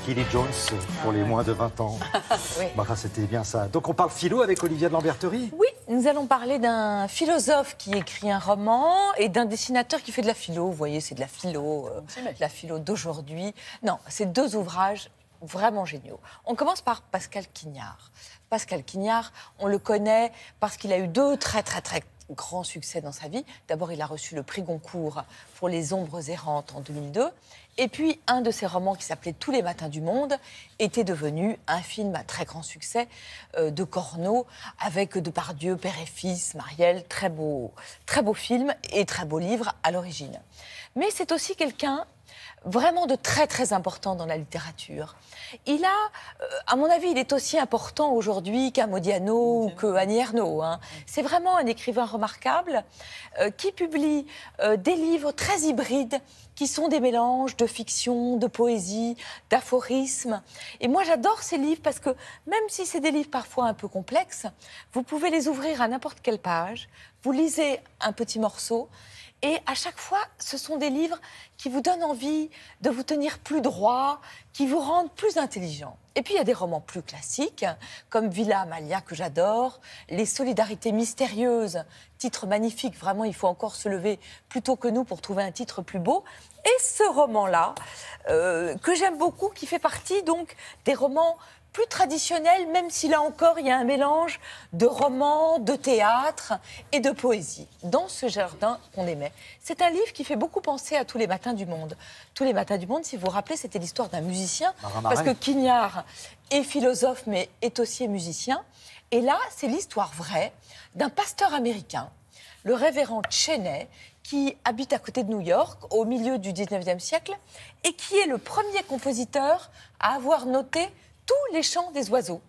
Killy Jones pour les moins de 20 ans. Oui. Bah, c'était bien ça. Donc on parle philo avec Olivia de Lamberterie. Oui, nous allons parler d'un philosophe qui écrit un roman et d'un dessinateur qui fait de la philo. Vous voyez, c'est de la philo d'aujourd'hui. Non, c'est deux ouvrages vraiment géniaux. On commence par Pascal Quignard. Pascal Quignard, on le connaît parce qu'il a eu deux très grands succès dans sa vie. D'abord, il a reçu le prix Goncourt pour Les Ombres errantes en 2002. Et puis, un de ses romans qui s'appelait Tous les matins du monde était devenu un film à très grand succès de Corneau avec Depardieu, père et fils, Marielle. Très beau film et très beau livre à l'origine. Mais c'est aussi quelqu'un vraiment de très important dans la littérature. Il a, à mon avis, il est aussi important aujourd'hui qu'un Modiano ou qu'Annie Ernaux. C'est vraiment un écrivain remarquable qui publie des livres très hybrides qui sont des mélanges de fiction, de poésie, d'aphorismes. Et moi, j'adore ces livres parce que même si c'est des livres parfois un peu complexes, vous pouvez les ouvrir à n'importe quelle page, vous lisez un petit morceau, et à chaque fois, ce sont des livres qui vous donnent envie de vous tenir plus droit, qui vous rendent plus intelligent. Et puis, il y a des romans plus classiques, comme Villa Amalia, que j'adore, Les Solidarités mystérieuses, titre magnifique, vraiment, il faut encore se lever plus tôt que nous pour trouver un titre plus beau. Et ce roman-là, que j'aime beaucoup, qui fait partie donc des romans plus traditionnel, même si là encore, il y a un mélange de romans, de théâtre et de poésie. Dans ce jardin qu'on aimait. C'est un livre qui fait beaucoup penser à Tous les matins du monde. Tous les matins du monde, si vous vous rappelez, c'était l'histoire d'un musicien. Parce que Quignard est philosophe, mais est aussi musicien. Et là, c'est l'histoire vraie d'un pasteur américain, le révérend Cheney, qui habite à côté de New York, au milieu du 19e siècle, et qui est le premier compositeur à avoir noté tous les chants des oiseaux.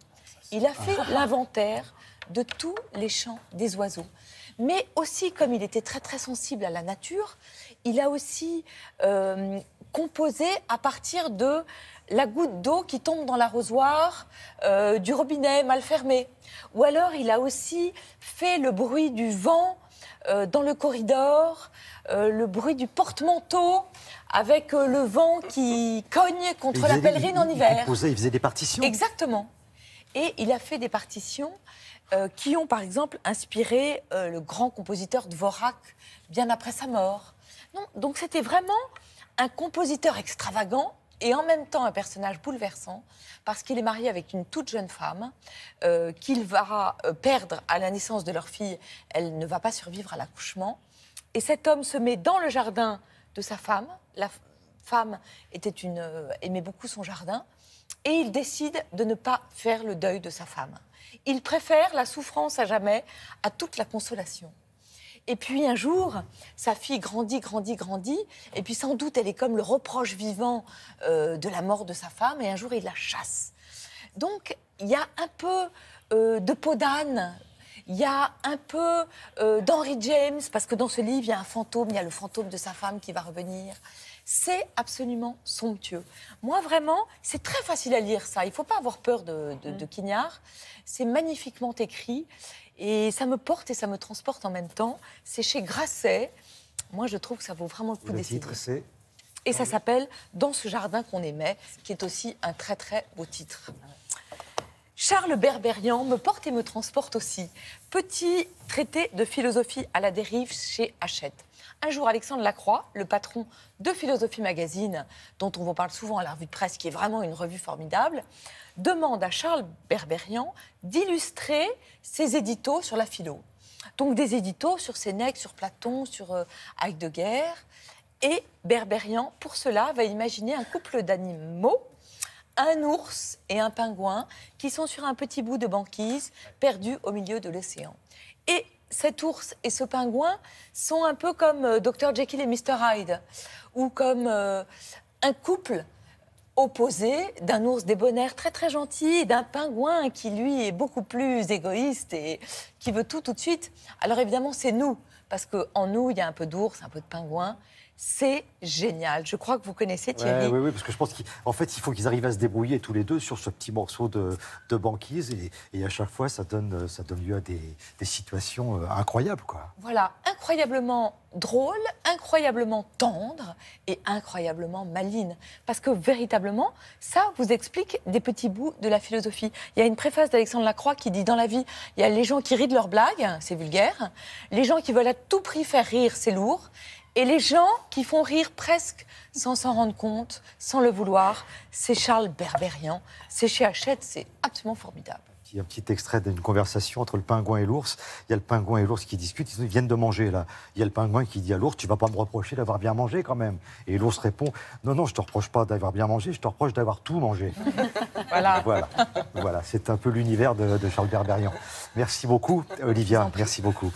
Il a fait l'inventaire de tous les chants des oiseaux. Mais aussi, comme il était très sensible à la nature, il a aussi composé à partir de la goutte d'eau qui tombe dans l'arrosoir, du robinet mal fermé. Ou alors, il a aussi fait le bruit du vent dans le corridor, le bruit du porte-manteau, avec le vent qui cogne contre la pèlerine en hiver. Il faisait des partitions. Exactement. Et il a fait des partitions qui ont, par exemple, inspiré le grand compositeur Dvorak bien après sa mort. Non, donc c'était vraiment un compositeur extravagant et en même temps un personnage bouleversant parce qu'il est marié avec une toute jeune femme qu'il va perdre à la naissance de leur fille. Elle ne va pas survivre à l'accouchement. Et cet homme se met dans le jardin de sa femme. La femme aimait beaucoup son jardin. Et il décide de ne pas faire le deuil de sa femme. Il préfère la souffrance à jamais à toute la consolation. Et puis un jour, sa fille grandit. Et puis sans doute, elle est comme le reproche vivant de la mort de sa femme. Et un jour, il la chasse. Donc, il y a un peu de peau d'âne. Il y a un peu d'Henry James, parce que dans ce livre, il y a un fantôme, il y a le fantôme de sa femme qui va revenir. C'est absolument somptueux. Moi, vraiment, c'est très facile à lire, ça. Il ne faut pas avoir peur de Quignard. C'est magnifiquement écrit et ça me porte et ça me transporte en même temps. C'est chez Grasset. Moi, je trouve que ça vaut vraiment le coup d'essayer. Le titre, c'est... Et ça s'appelle « Dans ce jardin qu'on aimait », qui est aussi un très beau titre. Charles Berberian me porte et me transporte aussi. Petit traité de philosophie à la dérive chez Hachette. Un jour, Alexandre Lacroix, le patron de Philosophie Magazine, dont on vous parle souvent à la revue de presse, qui est vraiment une revue formidable, demande à Charles Berberian d'illustrer ses éditos sur la philo. Donc des éditos sur Sénèque, sur Platon, sur Heidegger. Et Berberian, pour cela, va imaginer un couple d'animaux, un ours et un pingouin qui sont sur un petit bout de banquise perdu au milieu de l'océan. Et cet ours et ce pingouin sont un peu comme Dr Jekyll et Mr Hyde, ou comme un couple opposé d'un ours débonnaire très gentil et d'un pingouin qui, lui, est beaucoup plus égoïste et qui veut tout de suite. Alors évidemment, c'est nous, parce qu'en nous, il y a un peu d'ours, un peu de pingouin. C'est génial. Je crois que vous connaissez Thierry. Oui, parce que je pense qu'en fait, il faut qu'ils arrivent à se débrouiller tous les deux sur ce petit morceau de banquise. Et à chaque fois, ça donne lieu à des situations incroyables, quoi. Voilà, incroyablement drôle, incroyablement tendre et incroyablement maligne. Parce que véritablement, ça vous explique des petits bouts de la philosophie. Il y a une préface d'Alexandre Lacroix qui dit, dans la vie, il y a les gens qui rient de leurs blagues, c'est vulgaire. Les gens qui veulent à tout prix faire rire, c'est lourd. Et les gens qui font rire presque sans s'en rendre compte, sans le vouloir, c'est Charles Berberian. C'est chez Hachette, c'est absolument formidable. Un petit extrait d'une conversation entre le pingouin et l'ours. Il y a le pingouin et l'ours qui discutent, ils viennent de manger là. Il y a le pingouin qui dit à l'ours, tu vas pas me reprocher d'avoir bien mangé quand même. Et l'ours répond, non, je te reproche pas d'avoir bien mangé, je te reproche d'avoir tout mangé. Voilà, c'est un peu l'univers de Charles Berberian. Merci beaucoup, Olivia, merci beaucoup.